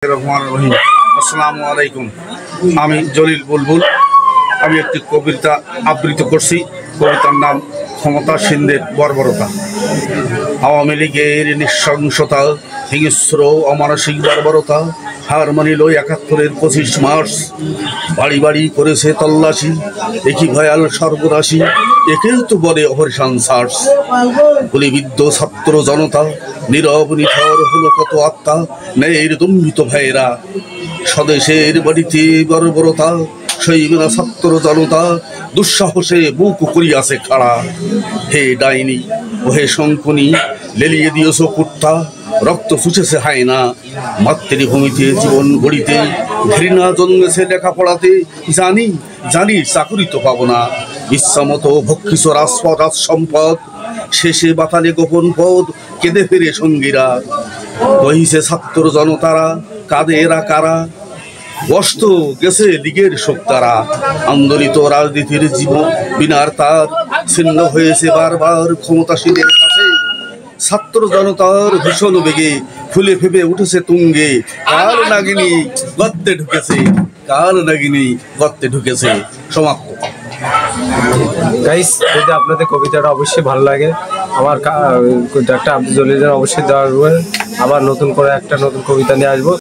রহমান রহিম। আসসালামু আলাইকুম। আমি জলিল বুলবুল। আমি একটি কবিতা আবৃত্তি করছি। কবিতার নাম ক্ষমতাসীনদের বর্বরতা। আওয়ামী লীগের নৃশংসতা, হিংস্র অমানসিক বর্বরতা হার মানিল ৭১-এর ২৫ মার্চ। বাড়ি বাড়ি করেছে তল্লাশি, একই ভয়াল সর্বনাশী, একেই তো বলে অপারেশন সার্চ। গুলিবিদ্ধ ছাত্র জনতা, নীরব নিথর হলো কত আত্মা, ন্যায়ের দম্ভিত ভাইয়েরা। স্বদেশের বাড়িতে বর্বরতা, সইবে না ছাত্র জনতা, দুঃসাহসে বুক করিয়াছে খাড়া। হে ডাইনি ও হে শঙ্কুনি, লেলিয়ে দিয়েছ কুত্তা, রক্ত চুষেছে হায়না। মাতৃভূমিতে জীবন গড়িতে ঘৃণা জন্মেছে লেখাপড়াতে। জানি জানি চাকুরি তো পাবো না, ইচ্ছামতো ভক্ষিস রাজপথ রাজ সম্পদ। শেষে বাতালে গোপন পদ, কেঁদে ফেরে সঙ্গীরা। বহিছে ছাত্র জনতারা, কাঁদে এরা কারা। বস্ত গেছে লীগের শোকতারা, আন্দোলিত রাজনীতির জীবন বিনার তার ছিন্ন হয়েছে বারবার ক্ষমতাসীনের কাছে। ছাত্র জনতার ভীষণ বেগে ফুলে ফেপে উঠেছে তুঙ্গে। কার নাগিনী গর্তে ঢুকেছে, কার নাগিনী গর্তে ঢুকেছে। সমাপ্ত। গাইস, যদি আপনাদের কবিতাটা অবশ্যই ভালো লাগে, আমার একটা আব্দুল জলিলের অবশ্যই দেওয়া হবে। আবার নতুন করে একটা নতুন কবিতা নিয়ে আসবো।